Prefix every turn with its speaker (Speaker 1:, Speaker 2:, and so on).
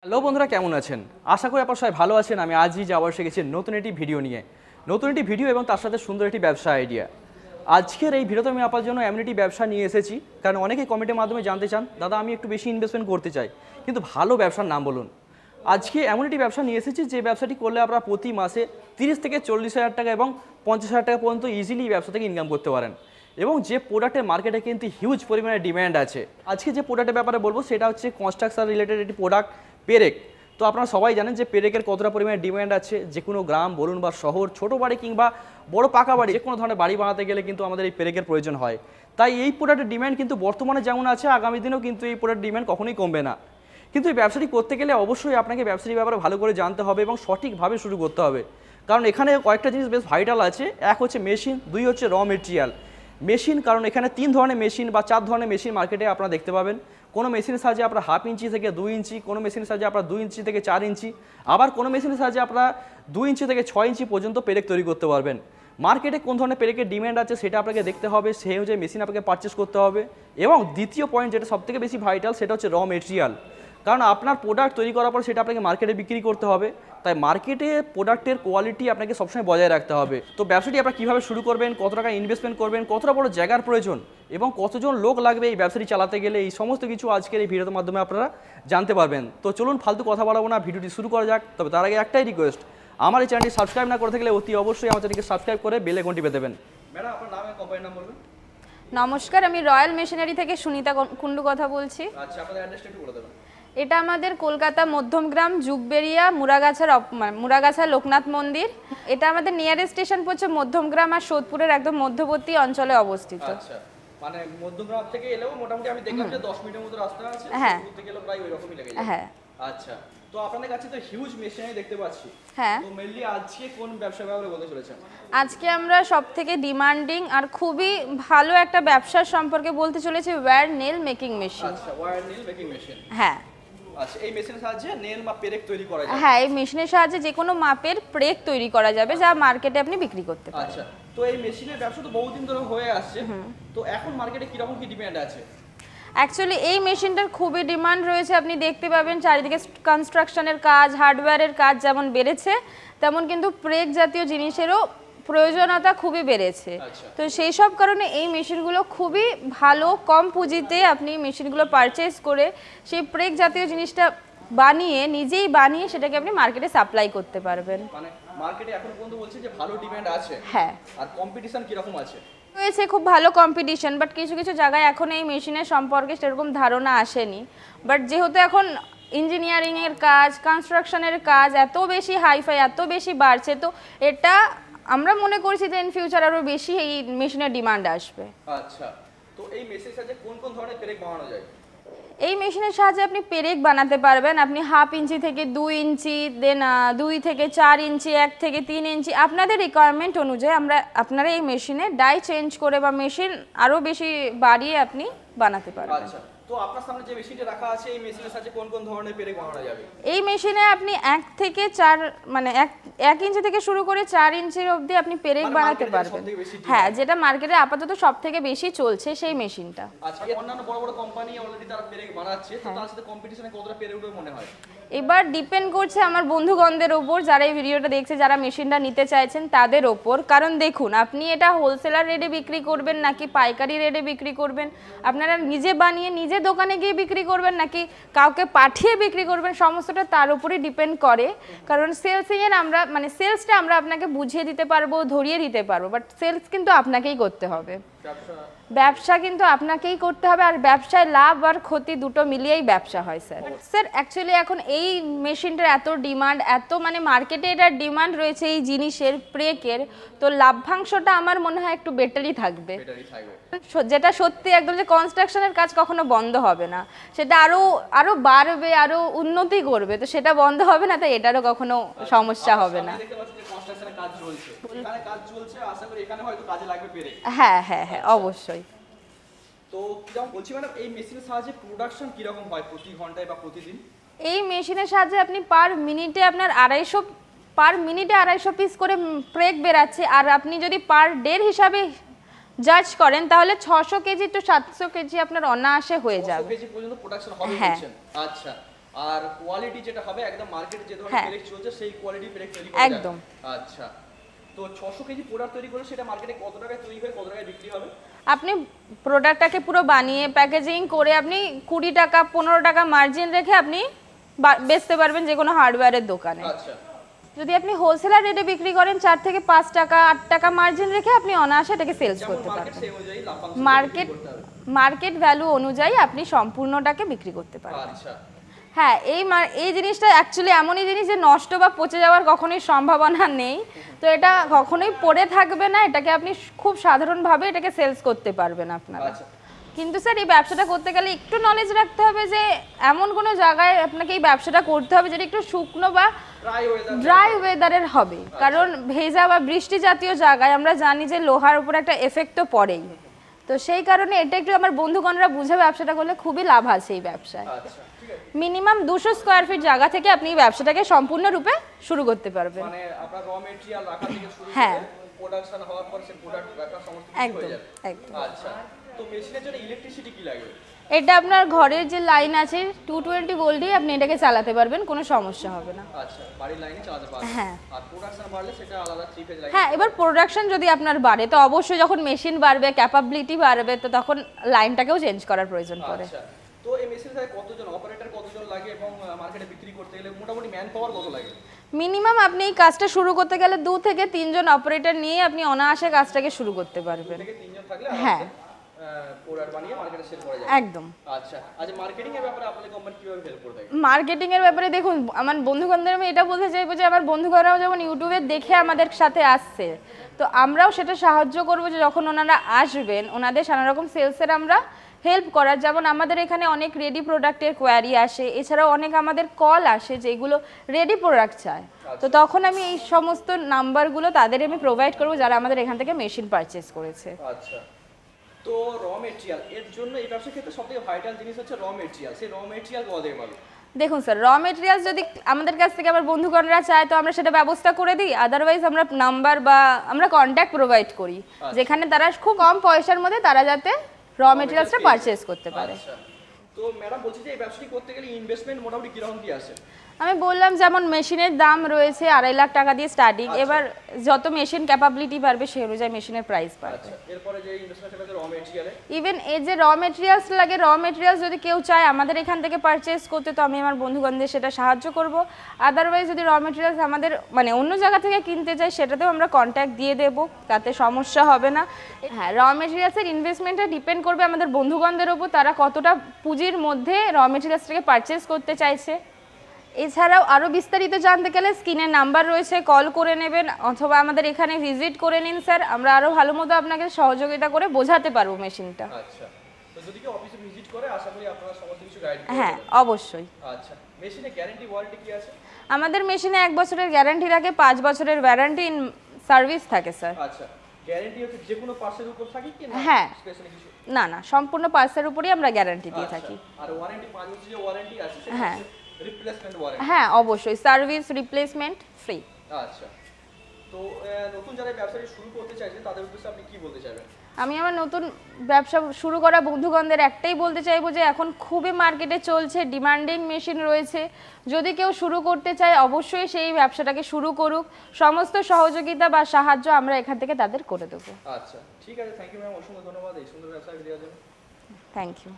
Speaker 1: Hello বন্ধুরা, কেমন আছেন? আশা করি আপনারা সবাই ভালো আছেন। আমি আজই আবার এসে গেছি নতুন একটি ভিডিও এবং তার সাথে সুন্দর একটি ব্যবসা আইডিয়া। আজকের এই ভিডিওতে আমি আপনার জন্য এমন একটি ব্যবসা নিয়ে এসেছি, কারণ অনেকেই কমেন্টের মাধ্যমে জানতে চান, দাদা আমি একটু বেশি ইনভেস্টমেন্ট করতে চাই, কিন্তু ভালো ব্যবসার নাম বলুন। আজকে এমন একটি ব্যবসা নিয়ে এসেছি যে ব্যবসাটি করলে আপনারা প্রতি মাসে 30 থেকে 40 হাজার টাকা এবং 50 হাজার টাকা পর্যন্ত ইজিলি এই ব্যবসা থেকে ইনকাম করতে পারেন, এবং যে প্রোডাক্টের মার্কেটে কিন্তু হিউজ পরিমাণে ডিম্যান্ড আছে। আজকে যে প্রোডাক্টের ব্যাপারে বলবো সেটা হচ্ছে কনস্ট্রাকশন রিলেটেড একটি প্রোডাক্ট, পেরেক। তো আপনারা সবাই জানেন যে পেরেকের কতটা পরিমাণে ডিম্যান্ড আছে। যে কোনো গ্রাম বলুন বা শহর, ছোটো বাড়ি কিংবা বড় পাকা বাড়ি, যে কোনো ধরনের বাড়ি বানাতে গেলে কিন্তু আমাদের এই পেরেকের প্রয়োজন হয়। তাই এই প্রোডাক্টের ডিম্যান্ড কিন্তু বর্তমানে যেমন আছে, আগামী দিনেও কিন্তু এই প্রোডাক্টের ডিম্যান্ড কখনোই কমবে না। কিন্তু এই ব্যবসাটি করতে গেলে অবশ্যই আপনাকে ব্যবসাটির ব্যাপারে ভালো করে জানতে হবে এবং সঠিকভাবে শুরু করতে হবে, কারণ এখানে কয়েকটা জিনিস বেশ ভাইটাল আছে। এক হচ্ছে মেশিন, দুই হচ্ছে র মেটেরিয়াল। মেশিন, কারণ এখানে 3 ধরনের মেশিন বা 4 ধরনের মেশিন মার্কেটে আপনারা দেখতে পাবেন। কোনো মেশিনের সাহায্যে আপনারা 1/2 ইঞ্চি থেকে 2 ইঞ্চি, কোনো মেশিনের সাহায্যে আপনারা 2 ইঞ্চি থেকে 4 ইঞ্চি, আবার কোনো মেশিনের সাহায্যে আপনারা 2 ইঞ্চি থেকে 6 ইঞ্চি পর্যন্ত পেরেক তৈরি করতে পারবেন। মার্কেটে কোন ধরনের পেরেকের ডিম্যান্ড আছে সেটা আপনাকে দেখতে হবে, সেই অনুযায়ী মেশিন আপনাকে পারচেস করতে হবে। এবং দ্বিতীয় পয়েন্ট, যেটা সবথেকে বেশি ভাইটাল, সেটা হচ্ছে র মেটেরিয়াল। কারণ আপনার প্রোডাক্ট তৈরি করার পর সেটা আপনাকে মার্কেটে বিক্রি করতে হবে, তাই মার্কেটে প্রোডাক্টের কোয়ালিটি আপনাকে সবসময় বজায় রাখতে হবে। তো ব্যবসাটি আপনারা কীভাবে শুরু করবেন, কত টাকা ইনভেস্টমেন্ট করবেন, কতটা বড় জায়গার প্রয়োজন এবং কতজন লোক লাগবে এই ব্যবসাটি চালাতে গেলে, এই সমস্ত কিছু আজকের এই ভিডিওর মাধ্যমে আপনারা জানতে পারবেন। তো চলুন ফালতু কথা বাড়াবো না, ভিডিওটি শুরু করা যাক। তবে তার আগে একটাই রিকোয়েস্ট, আমার এই চ্যানেলটি সাবস্ক্রাইব না করে থাকলে অতি অবশ্যই আমার চ্যানেলকে সাবস্ক্রাইব করে বেল আইকনটি বেঁধে দেবেন। ম্যাডাম, আপনার নাম এবং কোম্পানির নাম বলবেন।
Speaker 2: নমস্কার, আমি রয়্যাল মেশিনারি থেকে সুনিতা কুন্ডু কথা বলছি।
Speaker 1: আচ্ছা, আপনাদের অ্যাড্রেসটা একটু বলে দেবেন।
Speaker 2: এটা আমাদের কলকাতা মধ্যমগ্রাম জুগবেরিয়া মুরাগাছা লোকনাথ মন্দির। এটা আমাদের নিয়ারেস্ট স্টেশন পড়ছে মধ্যমগ্রাম আর সোদপুরের একদম মধ্যবর্তী অঞ্চলে অবস্থিত।
Speaker 1: আচ্ছা, মানে মধ্যমগ্রাম থেকে এলেও মোটামুটি আমি দেখলাম যে 10 মিনিটের মতো রাস্তা আছে,
Speaker 2: হ্যাঁ,
Speaker 1: ঘুরতে গেলে প্রায় ওই রকমই লেগে যায়।
Speaker 2: হ্যাঁ,
Speaker 1: আচ্ছা, তো আপনাদের কাছে তো হিউজ মেশিনারি দেখতে পাচ্ছি।
Speaker 2: হ্যাঁ,
Speaker 1: তো মেইনলি আজকে কোন ব্যবসা ব্যাপারে বলতে চলেছেন?
Speaker 2: আজকে আমরা সবথেকে ডিমান্ডিং আর খুবই ভালো একটা ব্যবসার সম্পর্কে বলতে চলেছি, ওয়্যার নেল মেকিং মেশিন।
Speaker 1: আচ্ছা, ওয়্যার নেল মেকিং মেশিন।
Speaker 2: হ্যাঁ,
Speaker 1: আচ্ছা, এই মেশিনের সাহায্যে নেল বা পেরেক তৈরি করা যায়?
Speaker 2: হ্যাঁ, এই মেশিনের সাহায্যে যে কোনো মাপের পেরেক তৈরি করা যাবে, যা মার্কেটে আপনি বিক্রি করতে পারেন।
Speaker 1: আচ্ছা, তো এই মেশিনের ব্যবসা তো বহুদিন ধরে হয়ে আসছে, তো এখন মার্কেটে কি রকম কি ডিমান্ড আছে?
Speaker 2: অ্যাকচুয়ালি এই মেশিনটার খুবই ডিমান্ড রয়েছে। আপনি দেখতে পাবেন চারিদিকে কনস্ট্রাকশনের কাজ, হার্ডওয়্যারের কাজ যেমন বেড়েছে, তেমন কিন্তু পেরেক জাতীয় জিনিসেরও প্রয়োজনীয়তা খুবই বেড়েছে। তো সেই সব কারণে এই মেশিনগুলো খুবই ভালো, কম পুঁজিতে আপনি মেশিনগুলো পারচেস করে সেই পেরেক জাতীয় জিনিসটা নিজেই বানিয়ে সেটাকে আপনি মার্কেটে সাপ্লাই করতে পারবেন।
Speaker 1: মানে মার্কেটে এখন পর্যন্ত বলছে যে ভালো ডিমান্ড আছে।
Speaker 2: হ্যাঁ।
Speaker 1: আর কম্পিটিশন কি রকম আছে?
Speaker 2: রয়েছে খুব ভালো কম্পিটিশন, বাট কিছু কিছু জায়গায় এখন এই মেশিনের সম্পর্কে সেরকম ধারণা আসেনি। বাট যেহেতু এখন ইঞ্জিনিয়ারিংয়ের কাজ, কনস্ট্রাকশনের কাজ এত বেশি হাইফাই, এত বেশি বাড়ছে, তো এটা আমরা মনে করছি যে ইন ফিউচার আরও বেশি এই মেশিনের ডিমান্ড আসবে।
Speaker 1: আচ্ছা, তো এই মেশিনের সাথে কোন কোন ধরনের পেরেক বানানো যায়?
Speaker 2: এই মেশিনের সাহায্যে আপনি পেরেক বানাতে পারবেন। আপনি 1/2 ইঞ্চি থেকে 2 ইঞ্চি, দেন 2 থেকে 4 ইঞ্চি, 1 থেকে 3 ইঞ্চি, আপনাদের রিকোয়ারমেন্ট অনুযায়ী আপনারা এই মেশিনে ডাই চেঞ্জ করে বা মেশিন আরও বেশি বাড়িয়ে আপনি বানাতে পারবেন।
Speaker 1: আচ্ছা, তো আপনার সামনে যে মেশিনটা রাখা আছে, এই মেশিনের সাথে কোন কোন ধরনের পেরেক বানানো যাবে?
Speaker 2: এই মেশিনে আপনি 1 থেকে 4 মানে 1 ইঞ্চি থেকে শুরু করে 4 ইঞ্চির অবধি আপনি পেরেক বানাতে পারবেন। হ্যাঁ, যেটা মার্কেটে আপাতত সবথেকে বেশি চলছে সেই মেশিনটা।
Speaker 1: আচ্ছা, অন্যান্য বড় বড় কোম্পানি অলরেডি তারা পেরেক বানাচ্ছে, তো তার সাথে কম্পিটিশনে কতটা পেরে উঠবে মনে হয়?
Speaker 2: এবার ডিপেন্ড করছে আমার বন্ধুগণদের ওপর, যারা এই ভিডিওটা দেখছে, যারা মেশিনটা নিতে চাইছেন তাদের ওপর। কারণ দেখুন, আপনি এটা হোলসেলার রেটে বিক্রি করবেন নাকি পাইকারি রেটে বিক্রি করবেন, আপনারা নিজে বানিয়ে নিজে দোকানে গিয়ে বিক্রি করবেন নাকি কাউকে পাঠিয়ে বিক্রি করবেন, সমস্তটা তার উপরই ডিপেন্ড করে। কারণ সেলসিংয়ের সেলসটা আমরা আপনাকে বুঝিয়ে দিতে পারবো, ধরিয়ে দিতে পারবো, বাট সেলস কিন্তু আপনাকেই করতে হবে। ব্যবসা কিন্তু আপনাকেই করতে হবে, আর ব্যবসায় লাভ আর ক্ষতি দুটো মিলিয়েই ব্যবসা হয় স্যার। অ্যাকচুয়ালি এখন এই মেশিনটার এত ডিমান্ড, এত মার্কেটে এটার ডিমান্ড রয়েছে এই জিনিসের, প্রেকের, তো লাভ্যাংশটা আমার মনে হয় একটু বেটারই থাকবে। যেটা সত্যি একদম, যে কনস্ট্রাকশনের কাজ কখনো বন্ধ হবে না, সেটা আরো বাড়বে, আরো উন্নতি করবে, তো সেটা বন্ধ হবে না, তাই এটারও কখনো সমস্যা হবে না। হ্যাঁ, হ্যাঁ, হ্যাঁ, অবশ্যই।
Speaker 1: তো যেমন বলছি ম্যাডাম, এই মেশিনের সাহায্যে প্রোডাকশন কি রকম হয় প্রতি ঘন্টায় বা প্রতিদিন?
Speaker 2: এই মেশিনের সাহায্যে আপনি পার মিনিটে 250 পিস করে পেরেক বেরাচ্ছে, আর আপনি যদি পার ডের হিসাবে জাজ করেন তাহলে 600 কেজি টু 700 কেজি আপনার অনায়াসে হয়ে যাবে।
Speaker 1: 600 কেজি পর্যন্ত প্রোডাকশন হবে বলছেন। আচ্ছা, আর কোয়ালিটি যেটা হবে একদম মার্কেটে যে ধরনের
Speaker 2: হ্যাঁ।
Speaker 1: পেরেক চলছে সেই কোয়ালিটি পেরেক তৈরি করা যায়
Speaker 2: একদম।
Speaker 1: আচ্ছা, তো 600 কেজি প্রোডাক্ট তৈরি করে সেটা মার্কেটে কত টাকায় তৈরি হয়ে কত টাকায় বিক্রি হবে?
Speaker 2: আপনি প্রোডাক্টটাকে পুরো বানিয়ে প্যাকেজিং করে আপনি 20 টাকা 15 টাকা মার্জিন রেখে আপনি বেচতে পারবেন যে কোনো হার্ডওয়্যারের দোকানে।
Speaker 1: আচ্ছা,
Speaker 2: যদি আপনি হোলসেলার রেটে বিক্রি করেন 4 থেকে 5 টাকা 8 টাকা মার্জিন রেখে আপনি অনায়াসে এটাকে সেলস
Speaker 1: যেমন
Speaker 2: করতে
Speaker 1: মার্কেট
Speaker 2: পারবেন।
Speaker 1: সেই অনুযায়ী লাফাংশ
Speaker 2: মার্কেট
Speaker 1: বিক্রি করতে হবে।
Speaker 2: মার্কেট ভ্যালু অনুযায়ী আপনি সম্পূর্ণটাকে বিক্রি করতে পারবেন।
Speaker 1: আচ্ছা,
Speaker 2: হ্যাঁ, এই জিনিসটা অ্যাকচুয়ালি এমনই জিনিস যে নষ্ট বা পচে যাওয়ার কখনোই সম্ভাবনা নেই। তো এটা কখনোই পড়ে থাকবে না, এটাকে আপনি খুব সাধারণভাবে এটাকে সেলস করতে পারবেন আপনারা।
Speaker 1: আচ্ছা,
Speaker 2: কিন্তু স্যার এই ব্যবসাটা করতে গেলে একটু নলেজ রাখতে হবে যে এমন কোনো জায়গায় আপনাকে এই ব্যবসাটা করতে হবে যেটা একটু শুকনো বা ড্রাই ওয়েদারের হবে, কারণ ভেজা বা বৃষ্টি জাতীয় জায়গায় আমরা জানি যে লোহার উপর একটা এফেক্ট তো পড়েই। তো সেই কারণে এটা একটু আমার বন্ধুগণরা বুঝে ব্যবসাটা করলে খুবই লাভ আছে এই ব্যবসায়।
Speaker 1: আচ্ছা, ঠিক আছে।
Speaker 2: মিনিমাম 200 স্কয়ার ফিট জায়গা থেকে আপনি এই ব্যবসাটাকে সম্পূর্ণরূপে শুরু করতে পারবেন।
Speaker 1: মানে আপনার র মেটেরিয়াল রাখা থেকে শুরু
Speaker 2: হ্যাঁ।
Speaker 1: করে প্রোডাকশন হওয়ার পর সেই প্রোডাক্ট রাখা সমস্ত কিছু
Speaker 2: একদম
Speaker 1: হয়ে যাবে।
Speaker 2: একদম।
Speaker 1: আচ্ছা, তো মেশিনের জন্য ইলেকট্রিসিটি কি লাগবে?
Speaker 2: এটা আপনার ঘরের যে লাইন আছে 220 ভোল্ট দিয়ে আপনি এটাকে চালাতে পারবেন, কোনো সমস্যা হবে না।
Speaker 1: আচ্ছা, বাড়ির লাইনে চালাতে পারবেন।
Speaker 2: হ্যাঁ।
Speaker 1: আর প্রোডাকশন বাড়লে সেটা আলাদা 3 ফেজ লাইন।
Speaker 2: হ্যাঁ, এবার প্রোডাকশন যদি আপনার বাড়ে তো অবশ্যই যখন মেশিন বাড়বে, ক্যাপাবিলিটি বাড়বে, তো তখন লাইনটাকেও চেঞ্জ করার প্রয়োজন পড়ে।
Speaker 1: আচ্ছা, তো এই মেশিনের সাথে কতজন অপারেটর কতজন লাগে এবং মার্কেটে বিক্রি করতে গেলে মোটামুটি ম্যান পাওয়ার কত লাগে?
Speaker 2: মিনিমাম আপনি এই কাজটা শুরু করতে গেলে 2 থেকে 3 জন অপারেটর নিয়ে আপনি অনায়াসে কাজটাকে শুরু করতে পারবেন।
Speaker 1: 2 থেকে 3 জন থাকলে
Speaker 2: হ্যাঁ।
Speaker 1: প্রোডাক্ট বানিয়ে মার্কেটে সেল করা যায়।
Speaker 2: একদম।
Speaker 1: আচ্ছা, আচ্ছা, মার্কেটিং এর ব্যাপারে আপনাদের কোম্পানি কিভাবে হেল্প করে থাকে?
Speaker 2: মার্কেটিং এর ব্যাপারে দেখুন, আমার বন্ধুগণদের আমি এটা বলতে চাইবো যে আমার বন্ধুগণরাও যেমন ইউটিউবে দেখে আমাদের সাথে আসছে, তো আমরাও সেটা সাহায্য করবো যে যখন ওনারা আসবেন ওনাদের নানা রকম সেলসের আমরা হেল্প করার। যেমন আমাদের এখানে অনেক রেডি প্রোডাক্টের কোয়ারি আসে, এছাড়াও অনেক আমাদের কল আসে যেগুলো রেডি প্রোডাক্ট চায়। তো তখন আমি এই সমস্ত নাম্বারগুলো তাদের আমি প্রোভাইড করবো যারা আমাদের এখান থেকে মেশিন পারচেস করেছে।
Speaker 1: আচ্ছা, তো র মেটেরিয়াল এর জন্য এই ব্যবসার ক্ষেত্রে সবথেকে ভাইটাল জিনিস হচ্ছে র মেটেরিয়াল। সেই র মেটেরিয়াল কোথা থেকে পাবে?
Speaker 2: দেখুন স্যার, র মেটেরিয়ালস যদি আমাদের কাছ থেকে আমার বন্ধুগণরা চায় তো আমরা সেটা ব্যবস্থা করে দিই, আদারওয়াইজ আমরা নাম্বার বা আমরা কন্ট্যাক্ট প্রোভাইড করি যেখানে তারা খুব কম পয়সার মধ্যে তারা যাতে র মেটেরিয়ালসটা পারচেস করতে পারে।
Speaker 1: আচ্ছা, তো ম্যাডাম বলছি যে এই ব্যবসাটি করতে গেলে ইনভেস্টমেন্ট মোটামুটি কিরকম কি আসে?
Speaker 2: আমি বললাম যেমন মেশিনের দাম রয়েছে 2.5 লাখ টাকা দিয়ে স্টার্টিং, এবার যত মেশিন ক্যাপাবিলিটি বাড়বে সেই অনুযায়ী মেশিনের প্রাইস বাড়বে।
Speaker 1: আচ্ছা, এরপরে যে ইনভেস্টমেন্ট হবে র মেটেরিয়ালে,
Speaker 2: ইভেন এই যে র মেটেরিয়ালস লাগে, র মেটেরিয়ালস যদি কেউ চায় আমাদের এখান থেকে পারচেস করতে তো আমি আমার বন্ধুগণদের সেটা সাহায্য করব। আদারওয়াইজ যদি র মেটেরিয়ালস আমাদের মানে অন্য জায়গা থেকে কিনতে চাই সেটাতেও আমরা কন্ট্যাক্ট দিয়ে দেব, তাতে সমস্যা হবে না। হ্যাঁ, র মেটেরিয়ালসের ইনভেস্টমেন্টটা ডিপেন্ড করবে আমাদের বন্ধুগণদের ওপর, তারা কতটা পুঁজির মধ্যে র মেটেরিয়ালসটাকে পারচেস করতে চাইছে। এছাড়াও আরও বিস্তারিত জানতে গেলে স্ক্রিনের নাম্বার রয়েছে, কল করে নেবেন অথবা আমাদের এখানে ভিজিট করে নিন স্যার, আমরা আরও ভালো মতো আপনাকে সহযোগিতা করে বোঝাতে পারবো মেশিনটা।
Speaker 1: আচ্ছা, তো যদি কেউ অফিসে ভিজিট করে আশা করি আপনারা সমস্ত কিছু গাইড করবেন।
Speaker 2: হ্যাঁ, অবশ্যই।
Speaker 1: আচ্ছা, মেশিনে গ্যারান্টি ওয়ারেন্টি কি আছে?
Speaker 2: আমাদের মেশিনে 1 বছরের গ্যারান্টি থাকে, 5 বছরের ওয়ারেন্টি ইন সার্ভিস থাকে স্যার।
Speaker 1: আচ্ছা, গ্যারান্টি হচ্ছে যে কোনো পার্সের উপর থাকে কি না?
Speaker 2: হ্যাঁ।
Speaker 1: স্পেশালি কিছু?
Speaker 2: না না, সম্পূর্ণ পার্সের উপরই আমরা গ্যারান্টি দিয়ে থাকি।
Speaker 1: আর ওয়ারেন্টি 5 বছরের যে ওয়ারেন্টি আছে সেটা
Speaker 2: হ্যাঁ।
Speaker 1: Replacement warranty?
Speaker 2: হ্যাঁ, অবশ্যই, সার্ভিস রিপ্লেসমেন্ট ফ্রি।
Speaker 1: আচ্ছা, তো নতুন যারা ব্যবসাটি শুরু করতে চাইছেন তাদের উদ্দেশ্যে আপনি কি বলতে চাইবেন?
Speaker 2: আমি আমার নতুন ব্যবসা শুরু করা বন্ধুগণদের একটাই বলতে চাইবো যে এখন খুবই মার্কেটে চলছে, ডিমান্ডিং মেশিন রয়েছে, যদি কেউ শুরু করতে চায় অবশ্যই সেই ব্যবসাটাকে শুরু করুক, সমস্ত সহযোগিতা বা সাহায্য আমরা এখান থেকে তাদের করে দেবো।
Speaker 1: আচ্ছা, ঠিক আছে, থ্যাংক ইউ ম্যাম, অসংখ্য ধন্যবাদ এই সুন্দর ব্যবসা দেওয়ার জন্য।
Speaker 2: Thank you.